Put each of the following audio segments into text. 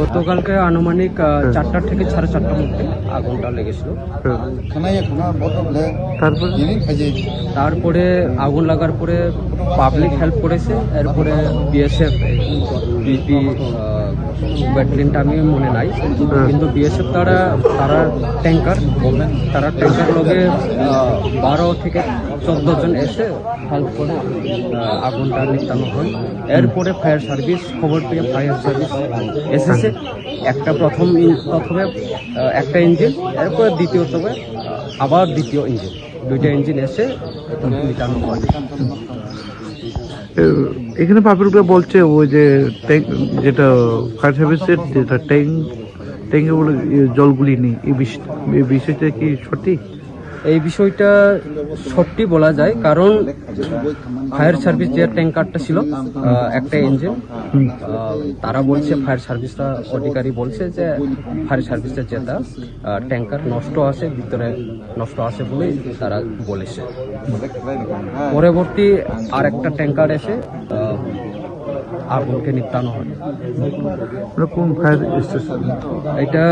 গতকালকে আনুমানিক 4টা থেকে 4:30টার মধ্যে আগুনটা লেগেছিল। তারপরে আগুন লাগার পরে পাবলিক হেল্প করেছে, এরপরে বিএসএফ বিপি ব্যাটালিয়নটা আমি মনে নাই, কিন্তু বিএসএফ তারা ট্যাঙ্কার লগে 12 থেকে 14 জন এসে হেল্প করে আগুনটা নিভানো হয়। এরপরে ফায়ার সার্ভিস খবর পেয়ে ফায়ার সার্ভিস এসেছে। প্রথমে একটা ইঞ্জিন, এরপরে দ্বিতীয়তবে আবার দ্বিতীয় ইঞ্জিন, 2টা ইঞ্জিন এসে নিভানো হয়। এখানে পাবলিকরা বলছে ওই যে যেটা ফায়ার সার্ভিসের যেটা ট্যাঙ্কে বলে জলগুলি নেই, এই বিষয়টা কি সঠিক? এই বিষয়টা সত্যি বলা যায়, কারণ ফায়ার সার্ভিস যে ট্যাঙ্কারটা ছিল একটা ইঞ্জিন, তারা বলছে ফায়ার সার্ভিসটা অধিকারী বলছে যে ফায়ার সার্ভিসের যেটা ট্যাঙ্কার নষ্ট আছে, ভিতরে নষ্ট আছে বলে তারা বলেছে। পরবর্তী আর একটা ট্যাঙ্কার এসে আগুনকে নিভানো হয়। কোন ফায়ার স্টেশন? এটা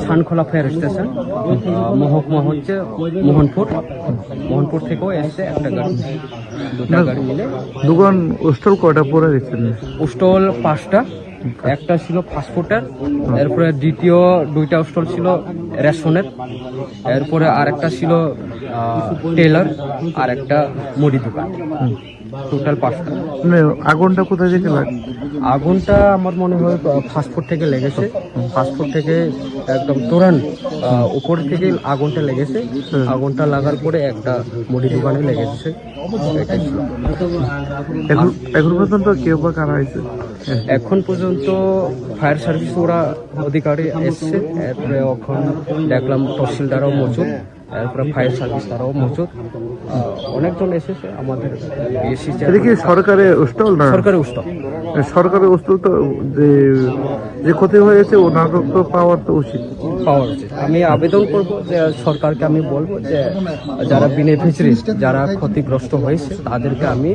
সানখোলা ফায়ার স্টেশন, মহকুমা হচ্ছে মোহনপুর থেকেও এসছে একটা গাড়ি, 2টা গাড়ি মিলে। দোকান স্টল কয়টা পরে গেছেন? স্টল 5টা, একটা ছিল ফাস্টফুডের, এরপরে দ্বিতীয় 2টা স্টল ছিল রেশনের, এরপরে আরেকটা ছিল টেলার, আর একটা মুদি দোকান, টোটাল 5টা। আগুনটা কোথায় থেকে লাগে? আগুনটা আমার মনে হয় ফাস্টফুড থেকে লেগেছে। ফাস্টফুড থেকে একদম তোরান উপর থেকে আগুনটা লেগেছে। আগুনটা লাগার পরে একটা মুদি দোকানে লেগেছে। এখন পর্যন্ত কেউ বা কারা হয়েছে? এখন পর্যন্ত ফায়ার সার্ভিস ওরা অধিকারী এসছে, এরপরে এখন দেখলাম তহসিলদারও মজুদ, এরপরে ফায়ার সার্ভিস তারাও মজুদ, অনেকজন এসেছে। আমাদের সরকারের স্টল না? সরকারের স্টল তো যে ক্ষতি হয়েছে ওনার তো পাওয়া উচিত। আমি আবেদন করব যে সরকারকে আমি বলবো যে যারা বেনিফিশিয়ারি, যারা ক্ষতিগ্রস্ত হয়েছে তাদেরকে আমি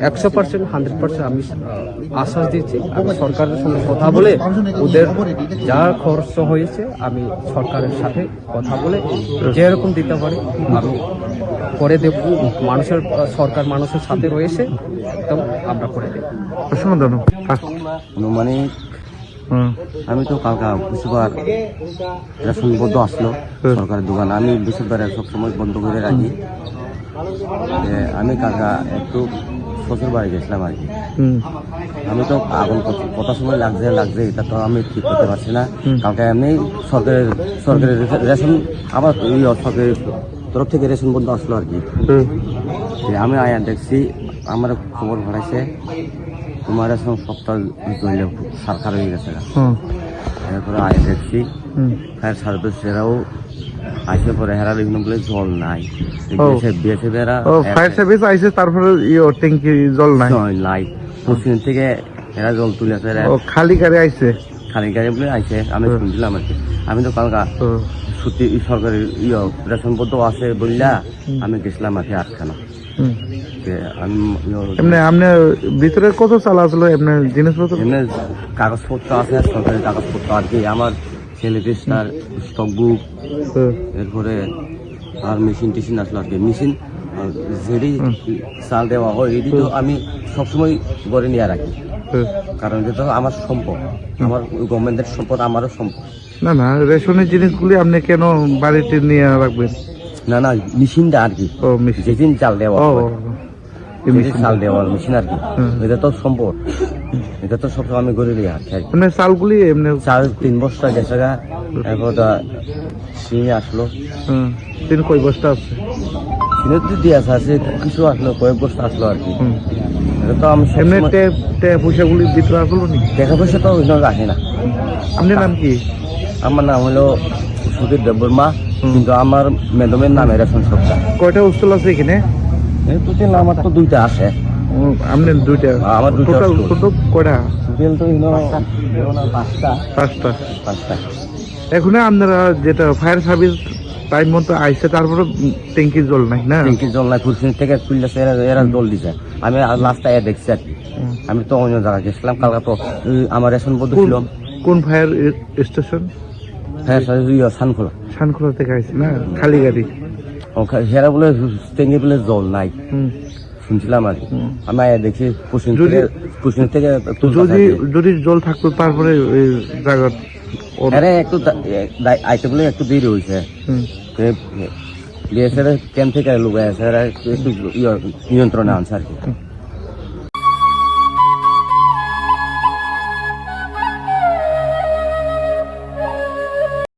100%, 100% আমি আশ্বাস দিচ্ছি। আমি সরকারের সঙ্গে কথা বলে ওদের যা খরচ হয়েছে আমি সরকারের সাথে কথা বলে যেরকম দিতে পারি আমি করে দেব। সরকার মানুষের সাথে রয়েছে, একদম আমরা করে দেব। মানে আমি তো কালকা বৃহস্পতিবার রেশন বন্ধ আসলো সরকারের দোকান, আমি বৃহস্পতিবার সবসময় বন্ধ করে রাখি। আমি কালকা একটু শ্বশুর বাড়ি গেছিলাম আর কি। আমি তো আগুন কত সময় লাগছে এটা তো আমি ঠিক করতে পারছি না। কালকে এমনি সরকারের রেশন আবার সরকারের তরফ থেকে রেশন বন্ধ আসলো আর কি। আমি আয়া দেখছি, আমার খবর ভাড়াইছে তোমার রেশন সপ্তাহ ধরলে সারখার হয়ে গেছে। এরপরে আয়া দেখছি ফায়ার সার্ভিসেরাও আসে, পরে হেরা বিভিন্ন বলে জল নাই। ফায়ার সার্ভিস আইসে, তারপরে ট্যাঙ্কি জল নাই। পশ্চিম থেকে এরা জল তুলে খালি গাড়ি আইসে, বলে আইসে। আমি শুনছিলাম আর কি। আমি তো কালকা সত্যি সরকারের রেশন বদ্ধ আছে বললা আমি গেছিলাম আর কি আটখানা। আপনার ভিতরে কত চাল আসলো? আপনার জিনিসপত্র কাগজপত্র আছে, সরকারি কাগজপত্র আর কি। আমার ছেলে রেজিস্টার, স্টক বুক, এরপরে আর মেশিন টেশিন আসলো আর কি। মেশিন যেটি চাল দেওয়া হয় এটি তো আমি সবসময় গড়ে নিয়ে রাখি, কারণ এটা তো আমার সম্পদ, আমার গভর্নমেন্টের সম্পদ, আমারও সম্পদ। না রেশনের জিনিসগুলি আপনি কেন বাড়িতে নিয়ে রাখবেন? না মেশিনটা আর কি, যেদিন চাল দেওয়া চাল দেওয়ার মেশিন আর কি, এটা তো সম্পদ, এটা তো সবসময় আমি গড়ে নিয়ে রাখি। চালগুলি এমনি চাল 3 বস্তা গেছে গা, এরপর সিং আসলো। কয় বস্তা আছে? সিনের তো দিয়ে আছে, কিছু আসলো, কয়েক বস্তা আসলো আর কি। এটা তো আমি পয়সাগুলির ভিতরে আসলো নি? টাকা পয়সা তো আসে না। আপনার নাম কি? আমার নাম হলো সুধীর দেববর্মা, কিন্তু আমার ম্যাডামের নাম রেশন সরকার। কয়টা স্টল আছে এখানে? আমার তো 2টা আছে। আপনার দুইটা আমার দুইটা টোটাল stall। কত কয়টা টোটাল তো হলো পাঁচটা পাঁচটা পাঁচটা এখন আপনারা যেটা ফায়ার সার্ভিস টাইম মতো আইসে তারপরে ট্যাঙ্কির জল নাই না ট্যাঙ্কির জল নাই ফুরফিন থেকে তুললেছে এরা জল দিছে আমি লাস্টটা দেখছি আর কি হুম। আমি তো অন্য জায়গায় গেছিলাম কালকে তো আমার রেশন বদ্ধ ছিল কোন ফায়ার স্টেশন হ্যাঁ সানখোলা শানখোলা থেকে আইসে না খালি গাড়ি হেরা বলে ট্যাঙ্কি বলে জল নাই হুম। শুনছিলাম আর কি হুম। আমি দেখছি যদি- পুষ্টিন থেকে যদি জল থাকতো তারপরে এই জায়গা আরে একটু আইতে বলে একটু দেরি হয়েছে বিএসএফ ক্যাম্প থেকে লোক আছে একটু নিয়ন্ত্রণে আনছে আর কি